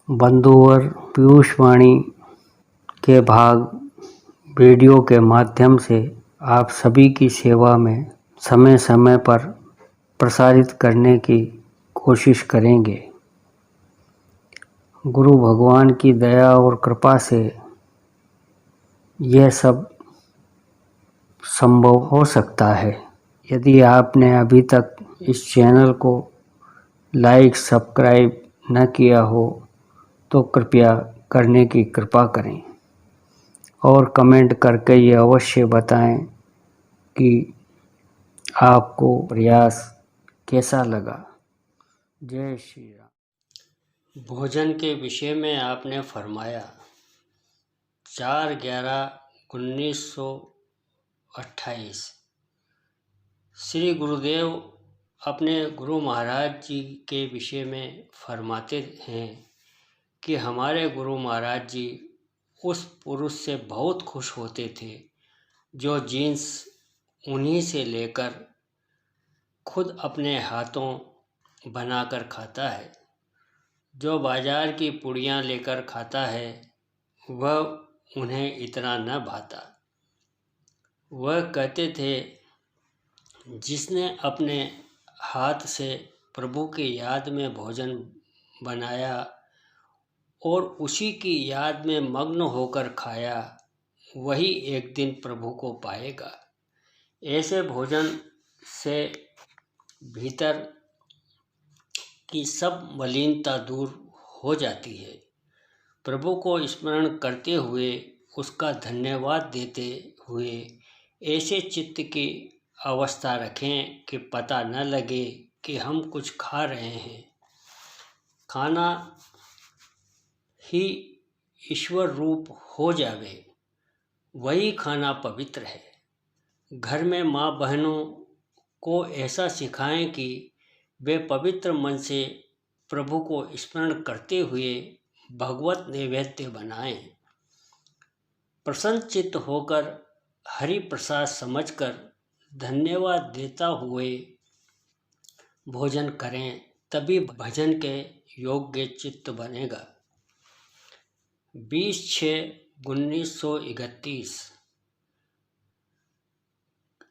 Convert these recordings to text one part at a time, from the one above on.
बंधुवर पीयूषवाणी के भाग वीडियो के माध्यम से आप सभी की सेवा में समय समय पर प्रसारित करने की कोशिश करेंगे। गुरु भगवान की दया और कृपा से यह सब संभव हो सकता है। यदि आपने अभी तक इस चैनल को लाइक सब्सक्राइब न किया हो तो कृपया करने की कृपा करें और कमेंट करके ये अवश्य बताएं कि आपको प्रयास कैसा लगा। जय श्री राम। भोजन के विषय में आपने फरमाया 4/11/1928 श्री गुरुदेव अपने गुरु महाराज जी के विषय में फरमाते हैं कि हमारे गुरु महाराज जी उस पुरुष से बहुत खुश होते थे जो जीन्स उन्हीं से लेकर खुद अपने हाथों बनाकर खाता है। जो बाजार की पुड़ियाँ लेकर खाता है वह उन्हें इतना न भाता। वह कहते थे जिसने अपने हाथ से प्रभु की याद में भोजन बनाया और उसी की याद में मग्न होकर खाया वही एक दिन प्रभु को पाएगा। ऐसे भोजन से भीतर की सब मलिनता दूर हो जाती है। प्रभु को स्मरण करते हुए उसका धन्यवाद देते हुए ऐसे चित्त की अवस्था रखें कि पता न लगे कि हम कुछ खा रहे हैं। खाना ही ईश्वर रूप हो जावे वही खाना पवित्र है। घर में माँ बहनों को ऐसा सिखाएं कि वे पवित्र मन से प्रभु को स्मरण करते हुए भगवत नैवेद्य बनाएं। प्रसन्न चित्त होकर हरि प्रसाद समझकर धन्यवाद देता हुए भोजन करें, तभी भजन के योग्य चित्त बनेगा। 20/6/1931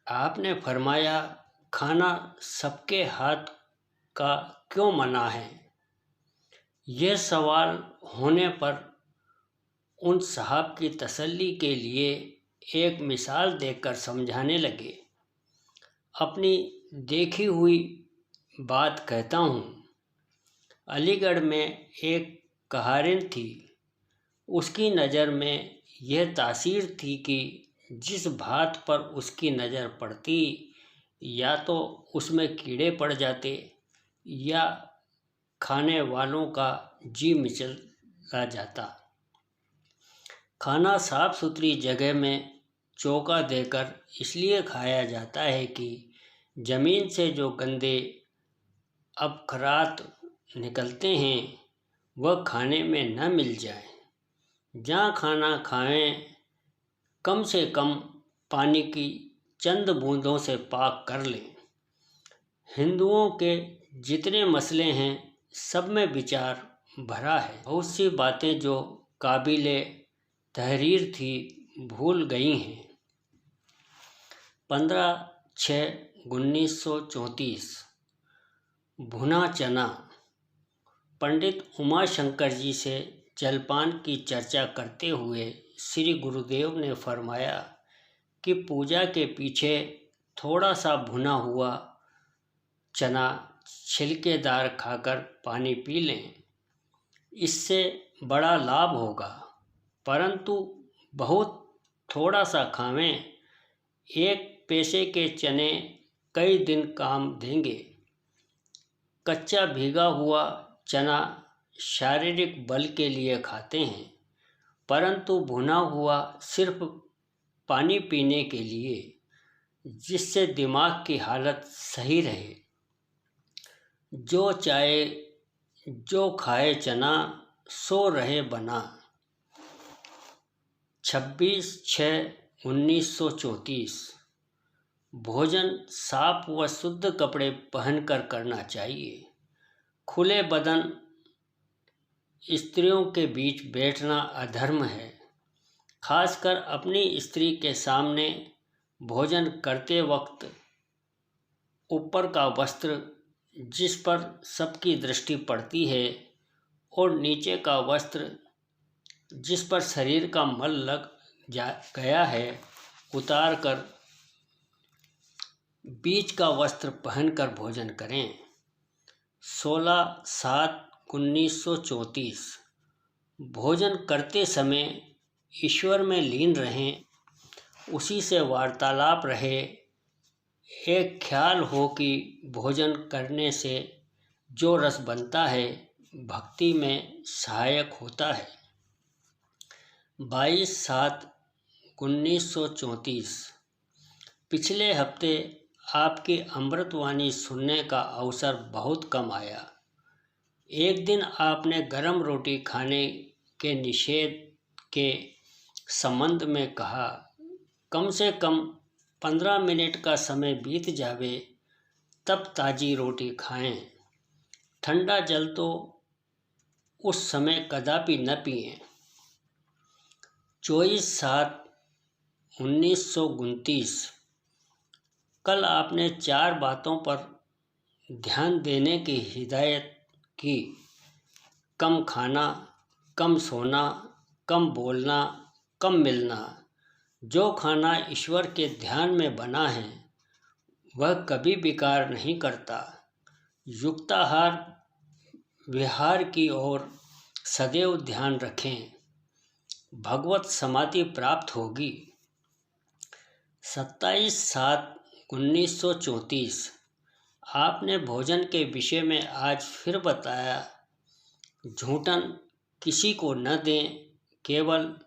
आपने फरमाया खाना सबके हाथ का क्यों मना है। यह सवाल होने पर उन साहब की तसल्ली के लिए एक मिसाल देकर समझाने लगे। अपनी देखी हुई बात कहता हूँ। अलीगढ़ में एक कहारिन थी। उसकी नज़र में यह तासीर थी कि जिस भात पर उसकी नज़र पड़ती या तो उसमें कीड़े पड़ जाते या खाने वालों का जी मिचला जाता। खाना साफ सुथरी जगह में चौका देकर इसलिए खाया जाता है कि ज़मीन से जो गंदे अबखरात निकलते हैं वह खाने में न मिल जाए। जहाँ खाना खाएं कम से कम पानी की चंद बूंदों से पाक कर लें। हिंदुओं के जितने मसले हैं सब में विचार भरा है। बहुत सी बातें जो काबिले तहरीर थी भूल गई हैं। 15/6/1934 भुना चना। पंडित उमाशंकर जी से जलपान की चर्चा करते हुए श्री गुरुदेव ने फरमाया कि पूजा के पीछे थोड़ा सा भुना हुआ चना छिलकेदार खाकर पानी पी लें, इससे बड़ा लाभ होगा। परंतु बहुत थोड़ा सा खावें। 1 पैसे के चने कई दिन काम देंगे। कच्चा भीगा हुआ चना शारीरिक बल के लिए खाते हैं, परंतु भुना हुआ सिर्फ पानी पीने के लिए, जिससे दिमाग की हालत सही रहे। जो खाए चना सो रहे बना। 26/6/1934 भोजन साफ व शुद्ध कपड़े पहनकर करना चाहिए। खुले बदन स्त्रियों के बीच बैठना अधर्म है। खासकर अपनी स्त्री के सामने भोजन करते वक्त ऊपर का वस्त्र जिस पर सबकी दृष्टि पड़ती है और नीचे का वस्त्र जिस पर शरीर का मल लग गया है उतार कर बीच का वस्त्र पहनकर भोजन करें। 16/7/1934। भोजन करते समय ईश्वर में लीन रहें, उसी से वार्तालाप रहे। एक ख्याल हो कि भोजन करने से जो रस बनता है भक्ति में सहायक होता है। 22/7/1934। पिछले हफ्ते आपकी अमृतवाणी सुनने का अवसर बहुत कम आया। एक दिन आपने गरम रोटी खाने के निषेध के संबंध में कहा, कम से कम 15 मिनट का समय बीत जावे तब ताज़ी रोटी खाएं। ठंडा जल तो उस समय कदापि न पिएं। 24/7/1929। कल आपने 4 बातों पर ध्यान देने की हिदायत की। कम खाना, कम सोना, कम बोलना, कम मिलना। जो खाना ईश्वर के ध्यान में बना है वह कभी विकार नहीं करता। युक्ताहार विहार की ओर सदैव ध्यान रखें, भगवत समाधि प्राप्त होगी। 27/7/1934। आपने भोजन के विषय में आज फिर बताया, झूठन किसी को न दें, केवल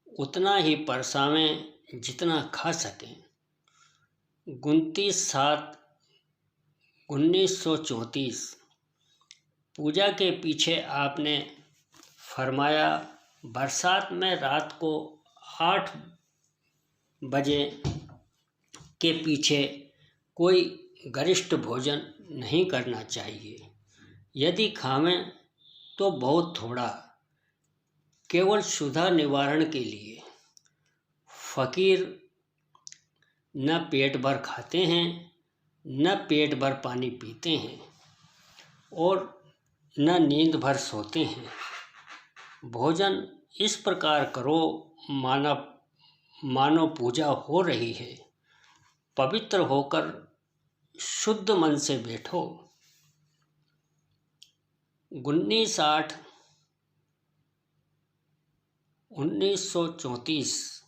उतना ही परसावें जितना खा सकें। 29/7/1934। पूजा के पीछे आपने फरमाया, बरसात में रात को 8 बजे के पीछे कोई गरिष्ठ भोजन नहीं करना चाहिए। यदि खावें तो बहुत थोड़ा, केवल क्षुधा निवारण के लिए। फकीर न पेट भर खाते हैं न पेट भर पानी पीते हैं और न नींद भर सोते हैं। भोजन इस प्रकार करो मानो पूजा हो रही है। पवित्र होकर शुद्ध मन से बैठो। 19/8/1934।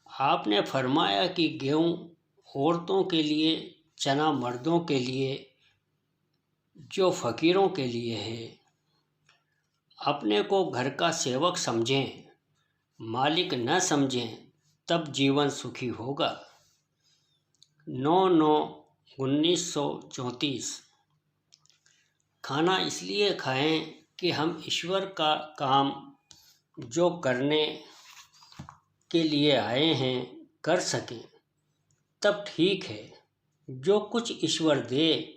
आपने फरमाया कि गेहूँ औरतों के लिए, चना मर्दों के लिए, जो फकीरों के लिए है। अपने को घर का सेवक समझें, मालिक न समझें, तब जीवन सुखी होगा। 9/9/1934। खाना इसलिए खाएं कि हम ईश्वर का काम जो करने के लिए आए हैं कर सकें, तब ठीक है। जो कुछ ईश्वर दे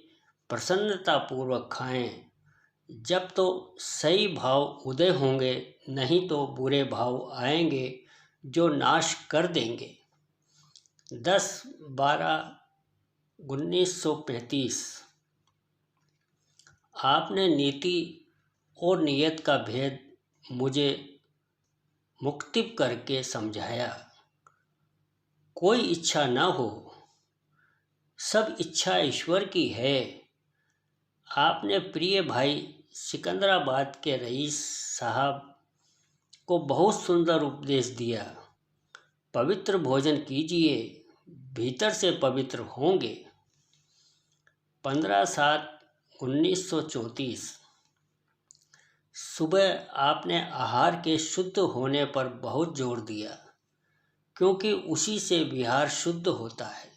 प्रसन्नतापूर्वक खाएं, जब तो सही भाव उदय होंगे, नहीं तो बुरे भाव आएंगे जो नाश कर देंगे। 10/12/1935। आपने नीति और नियत का भेद मुझे मुक्तिब करके समझाया। कोई इच्छा न हो, सब इच्छा ईश्वर की है। आपने प्रिय भाई सिकंदराबाद के रईस साहब को बहुत सुंदर उपदेश दिया। पवित्र भोजन कीजिए, भीतर से पवित्र होंगे। 15/7/1934। सुबह आपने आहार के शुद्ध होने पर बहुत जोर दिया, क्योंकि उसी से विहार शुद्ध होता है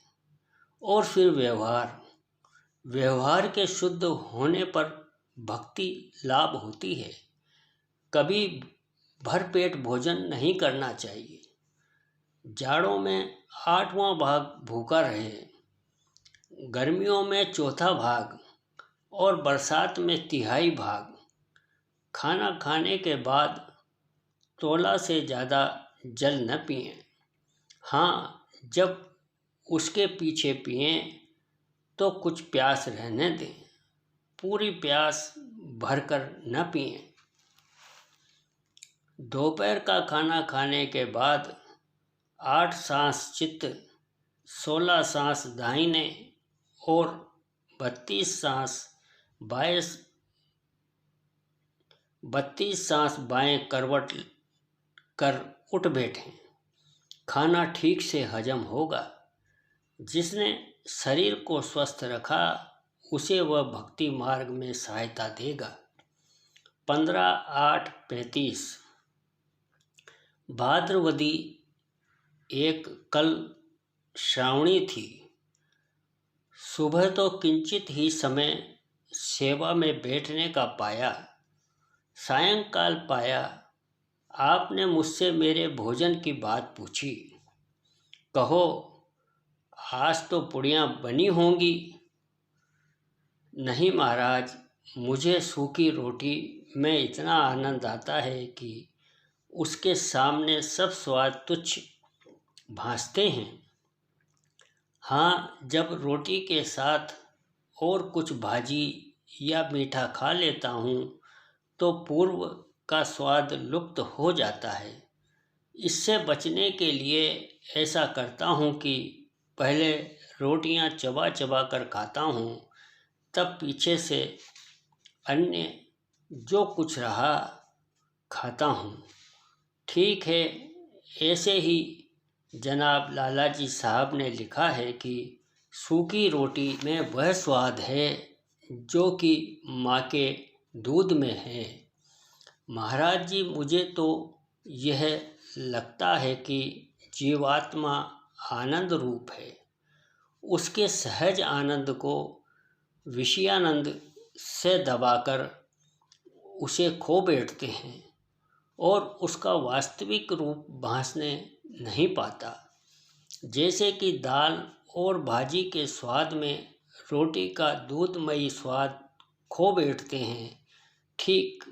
और फिर व्यवहार के शुद्ध होने पर भक्ति लाभ होती है। कभी भरपेट भोजन नहीं करना चाहिए। जाड़ों में 8वां भाग भूखा रहे, गर्मियों में 1/4 भाग और बरसात में 1/3 भाग। खाना खाने के बाद तोला से ज़्यादा जल न पिएं। हाँ, जब उसके पीछे पिएं तो कुछ प्यास रहने दें, पूरी प्यास भरकर न पिएं। दोपहर का खाना खाने के बाद 8 सांस चित्त, 16 सांस दाहिने और 32 सांस बाएं करवट कर उठ बैठें। खाना ठीक से हजम होगा। जिसने शरीर को स्वस्थ रखा उसे वह भक्ति मार्ग में सहायता देगा। 15/8/35 भाद्रवदी एक कल श्रावणी थी। सुबह तो किंचित ही समय सेवा में बैठने का पाया। सायंकाल पाया आपने मुझसे मेरे भोजन की बात पूछी। कहो, आज तो पुड़ियाँ बनी होंगी। नहीं महाराज, मुझे सूखी रोटी में इतना आनंद आता है कि उसके सामने सब स्वाद तुच्छ भासते हैं। हाँ, जब रोटी के साथ और कुछ भाजी या मीठा खा लेता हूँ तो पूर्व का स्वाद लुप्त हो जाता है। इससे बचने के लिए ऐसा करता हूँ कि पहले रोटियाँ चबा चबा कर खाता हूँ, तब पीछे से अन्य जो कुछ रहा खाता हूँ। ठीक है, ऐसे ही जनाब लालाजी साहब ने लिखा है कि सूखी रोटी में वह स्वाद है जो कि माँ के दूध में है। महाराज जी, मुझे तो यह लगता है कि जीवात्मा आनंद रूप है। उसके सहज आनंद को विषयानंद से दबाकर उसे खो बैठते हैं और उसका वास्तविक रूप भासने नहीं पाता। जैसे कि दाल और भाजी के स्वाद में रोटी का दूधमयी स्वाद खो बैठते हैं, ठीक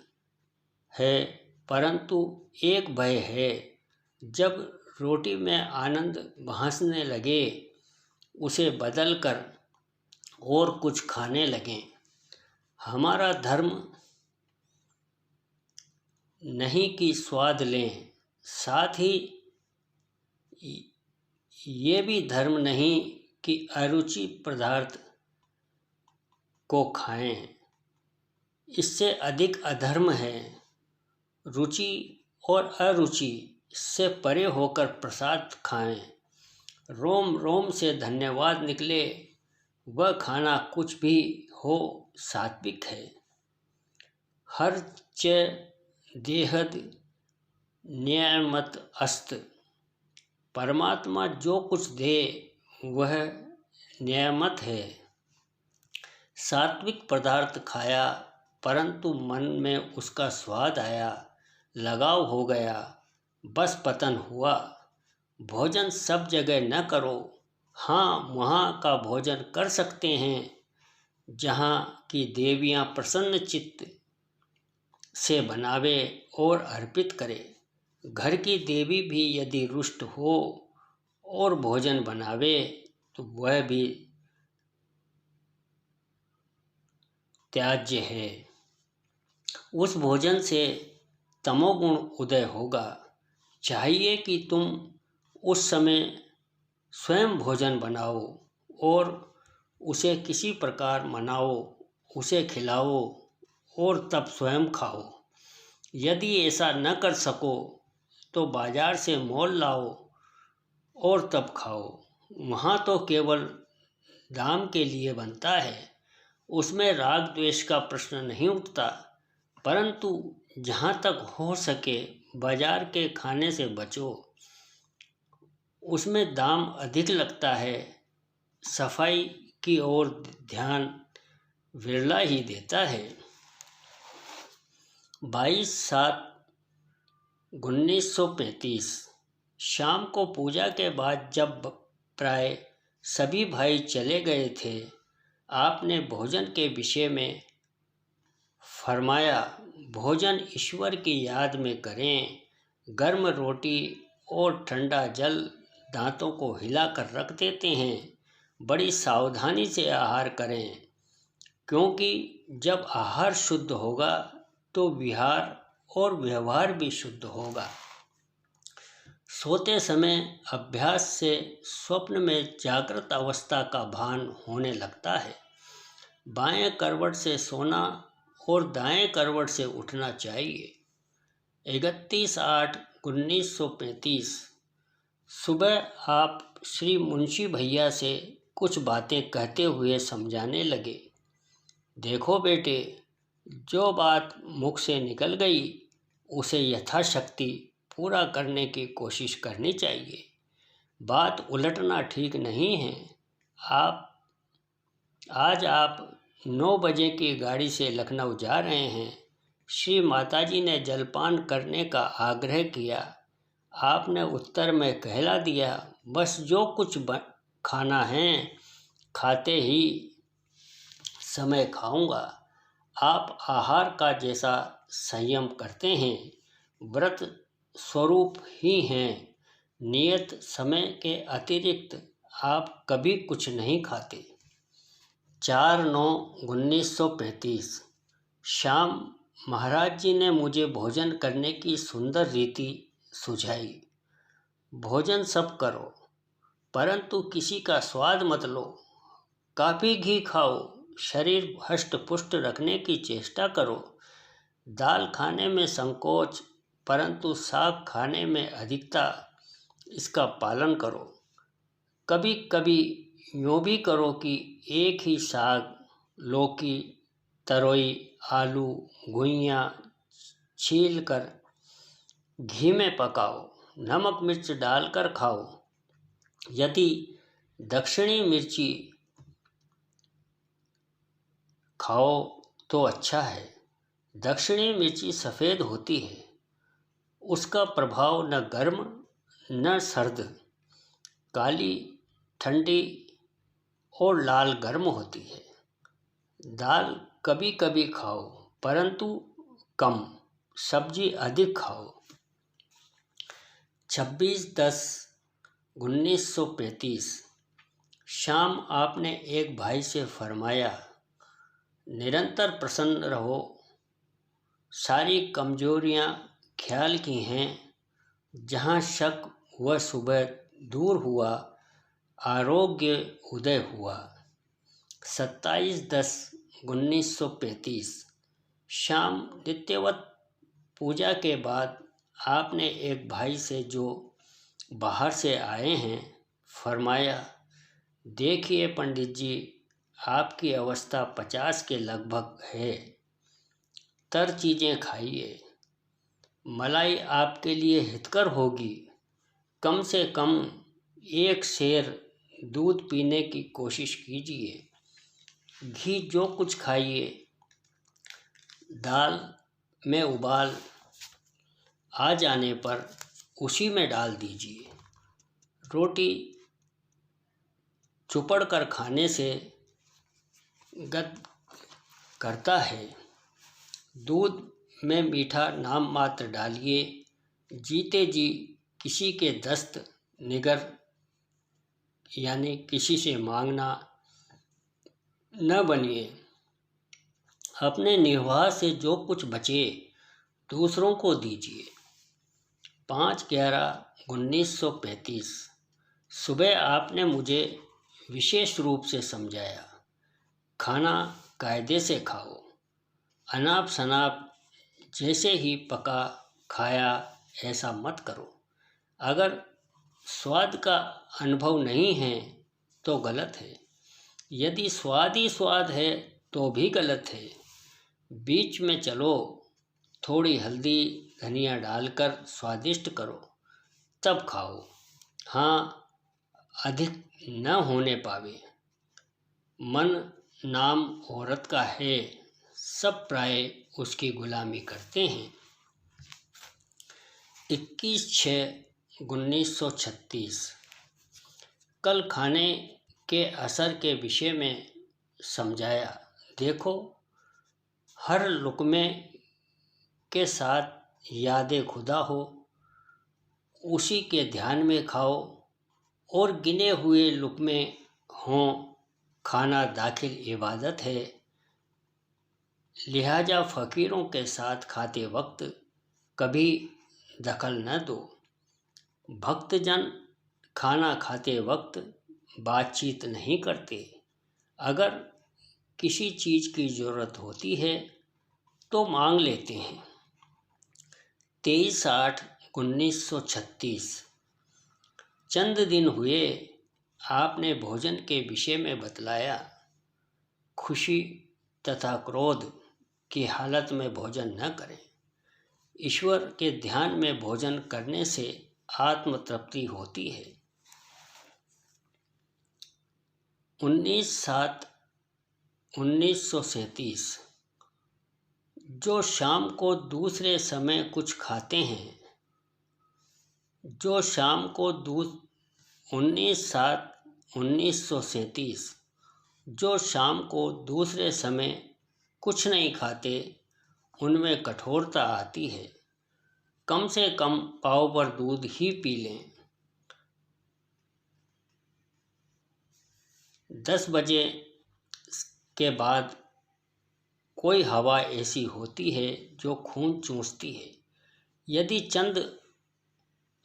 है, परंतु एक भय है। जब रोटी में आनंद भासने लगे, उसे बदलकर और कुछ खाने लगें। हमारा धर्म नहीं कि स्वाद लें, साथ ही ये भी धर्म नहीं कि अरुचि पदार्थ को खाएं। इससे अधिक अधर्म है। रुचि और अरुचि से परे होकर प्रसाद खाएं। रोम रोम से धन्यवाद निकले, वह खाना कुछ भी हो सात्विक है। हर च देहद न्यामत अस्त। परमात्मा जो कुछ दे वह न्यामत है। सात्विक पदार्थ खाया, परंतु मन में उसका स्वाद आया, लगाव हो गया, बस पतन हुआ। भोजन सब जगह न करो। हाँ, वहाँ का भोजन कर सकते हैं जहाँ की देवियाँ प्रसन्न चित्त से बनावे और अर्पित करे। घर की देवी भी यदि रुष्ट हो और भोजन बनावे तो वह भी त्याज्य है। उस भोजन से तमोगुण उदय होगा। चाहिए कि तुम उस समय स्वयं भोजन बनाओ और उसे किसी प्रकार मनाओ, उसे खिलाओ और तब स्वयं खाओ। यदि ऐसा न कर सको तो बाजार से मोल लाओ और तब खाओ। वहाँ तो केवल दाम के लिए बनता है, उसमें राग द्वेष का प्रश्न नहीं उठता। परंतु जहाँ तक हो सके बाजार के खाने से बचो। उसमें दाम अधिक लगता है, सफाई की ओर ध्यान विरला ही देता है। 22/7/1935 शाम को पूजा के बाद जब प्राय सभी भाई चले गए थे, आपने भोजन के विषय में फरमाया, भोजन ईश्वर की याद में करें। गर्म रोटी और ठंडा जल दांतों को हिलाकर रख देते हैं। बड़ी सावधानी से आहार करें, क्योंकि जब आहार शुद्ध होगा तो विहार और व्यवहार भी शुद्ध होगा। सोते समय अभ्यास से स्वप्न में जागृत अवस्था का भान होने लगता है। बाएं करवट से सोना और दाएं करवट से उठना चाहिए। 31/8/1935 सुबह आप श्री मुंशी भैया से कुछ बातें कहते हुए समझाने लगे। देखो बेटे, जो बात मुख से निकल गई उसे यथाशक्ति पूरा करने की कोशिश करनी चाहिए। बात उलटना ठीक नहीं है। आज आप 9 बजे की गाड़ी से लखनऊ जा रहे हैं। श्री माताजी ने जलपान करने का आग्रह किया। आपने उत्तर में कहला दिया, बस जो कुछ खाना है खाते ही समय खाऊंगा। आप आहार का जैसा संयम करते हैं, व्रत स्वरूप ही हैं। नियत समय के अतिरिक्त आप कभी कुछ नहीं खाते। 4/9/1935 शाम महाराज जी ने मुझे भोजन करने की सुंदर रीति सुझाई। भोजन सब करो, परंतु किसी का स्वाद मत लो। काफ़ी घी खाओ, शरीर हष्ट पुष्ट रखने की चेष्टा करो। दाल खाने में संकोच, परंतु साग खाने में अधिकता, इसका पालन करो। कभी कभी यूँ भी करो कि एक ही साग, लौकी, तरोई, आलू, घुइयाँ छील कर घी में पकाओ, नमक मिर्च डालकर खाओ। यदि दक्षिणी मिर्ची खाओ तो अच्छा है। दक्षिणी मिर्ची सफ़ेद होती है, उसका प्रभाव न गर्म न सर्द, काली, ठंडी और लाल गर्म होती है। दाल कभी कभी खाओ, परंतु कम, सब्जी अधिक खाओ। 26/10/1935 शाम आपने एक भाई से फरमाया, निरंतर प्रसन्न रहो। सारी कमजोरियां ख्याल की हैं। जहाँ शक वह सुबह दूर हुआ, आरोग्य उदय हुआ। 27/10/1935 शाम नित्यवत पूजा के बाद आपने एक भाई से जो बाहर से आए हैं फरमाया, देखिए पंडित जी, आपकी अवस्था 50 के लगभग है। तर चीज़ें खाइए, मलाई आपके लिए हितकर होगी। कम से कम 1 सेर दूध पीने की कोशिश कीजिए। घी जो कुछ खाइए, दाल में उबाल आ जाने पर उसी में डाल दीजिए। रोटी चुपड़ कर खाने से गत करता है। दूध में मीठा नाम मात्र डालिए। जीते जी किसी के दस्त निगर यानी किसी से मांगना न बनिए। अपने निर्वाह से जो कुछ बचे दूसरों को दीजिए। 5/11/1935 सुबह आपने मुझे विशेष रूप से समझाया, खाना कायदे से खाओ। अनाप शनाप जैसे ही पका खाया ऐसा मत करो। अगर स्वाद का अनुभव नहीं है तो गलत है। यदि स्वाद ही स्वाद है तो भी गलत है। बीच में चलो, थोड़ी हल्दी धनिया डालकर स्वादिष्ट करो, तब खाओ। हाँ, अधिक न होने पावे। मन नाम औरत का है, सब प्राय उसकी गुलामी करते हैं। 21/6/1936 कल खाने के असर के विषय में समझाया। देखो, हर लुक़मे के साथ याद खुदा हो, उसी के ध्यान में खाओ, और गिने हुए लुक़मे हों, खाना दाखिल इबादत है। लिहाजा फ़कीरों के साथ खाते वक्त कभी दखल न दो। भक्तजन खाना खाते वक्त बातचीत नहीं करते। अगर किसी चीज़ की ज़रूरत होती है तो मांग लेते हैं। 23/8/1936। चंद दिन हुए आपने भोजन के विषय में बतलाया। खुशी तथा क्रोध की हालत में भोजन न करें। ईश्वर के ध्यान में भोजन करने से आत्म तृप्ति होती है। 19/7/1937। जो शाम को दूसरे समय कुछ खाते हैं, जो शाम को 19/7/1937। जो शाम को दूसरे समय कुछ नहीं खाते, उनमें कठोरता आती है। कम से कम पाव भर दूध ही पी लें। 10 बजे के बाद कोई हवा ऐसी होती है जो खून चूसती है। यदि चंद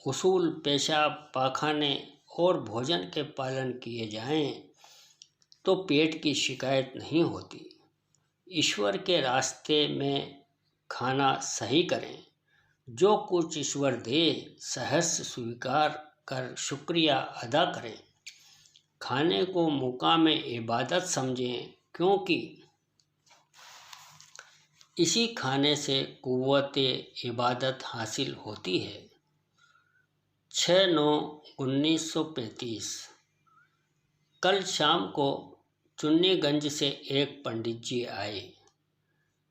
उसूल पेशाब, पाखाने और भोजन के पालन किए जाएं, तो पेट की शिकायत नहीं होती। ईश्वर के रास्ते में खाना सही करें। जो कुछ ईश्वर दे, सहर्ष स्वीकार कर शुक्रिया अदा करें। खाने को मुकाम इबादत समझें, क्योंकि इसी खाने से कुव्वत इबादत हासिल होती है। 6/9/1935। कल शाम को चुन्नीगंज से एक पंडित जी आए।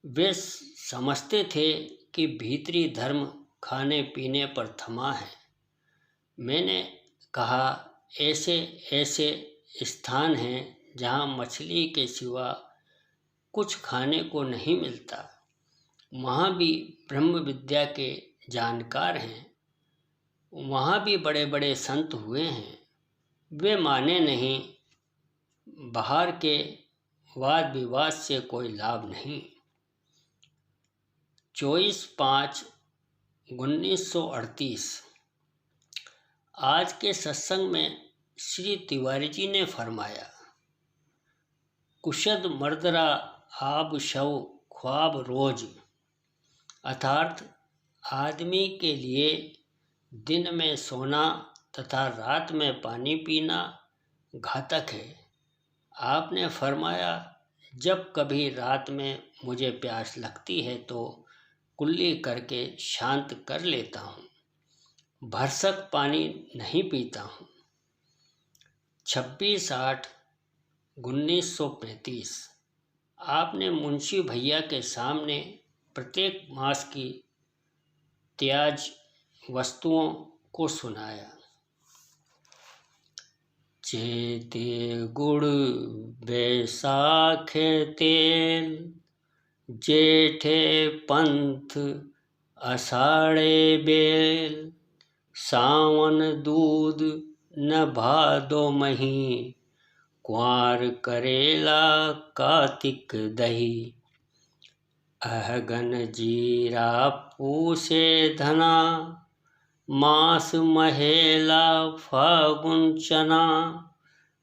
वे समझते थे कि भीतरी धर्म खाने पीने पर थमा है। मैंने कहा, ऐसे ऐसे स्थान हैं जहाँ मछली के सिवा कुछ खाने को नहीं मिलता। वहाँ भी ब्रह्म विद्या के जानकार हैं। वहाँ भी बड़े बड़े संत हुए हैं। वे माने नहीं। बाहर के वाद विवाद से कोई लाभ नहीं। 24/5/1938। आज के सत्संग में श्री तिवारी जी ने फरमाया, कुशद मर्दरा आब शव ख्वाब रोज। अर्थात आदमी के लिए दिन में सोना तथा रात में पानी पीना घातक है। आपने फरमाया, जब कभी रात में मुझे प्यास लगती है तो कुल्ली करके शांत कर लेता हूँ। भरसक पानी नहीं पीता हूँ। 26/8/1935। आपने मुंशी भैया के सामने प्रत्येक मास की त्याज वस्तुओं को सुनाया। चेते गुड़ बैसाखे तेल, जेठे पंथ अषाढ़े बेल। सावन दूध न भादो मही, कुंवार करेला कार्तिक दही। अहगन जीरा पूसे धना, मास महेला फागुन चना।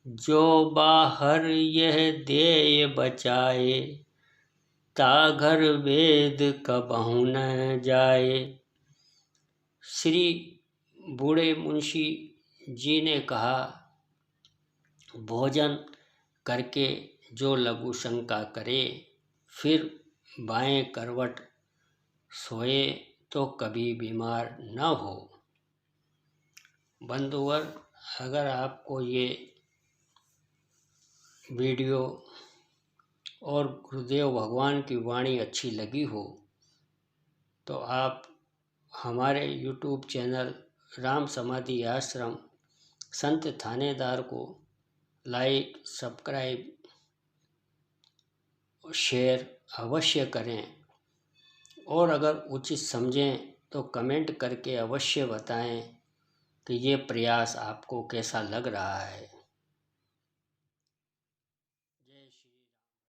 जो बाहर यह देय बचाए, ताघर वेद कबहु न जाए। श्री बूढ़े मुंशी जी ने कहा, भोजन करके जो लघु शंका करे, फिर बाएं करवट सोए तो कभी बीमार न हो। बंधुवर, अगर आपको ये वीडियो और गुरुदेव भगवान की वाणी अच्छी लगी हो तो आप हमारे YouTube चैनल राम समाधि आश्रम संत थानेदार को लाइक, सब्सक्राइब, शेयर अवश्य करें और अगर उचित समझें तो कमेंट करके अवश्य बताएं कि ये प्रयास आपको कैसा लग रहा है।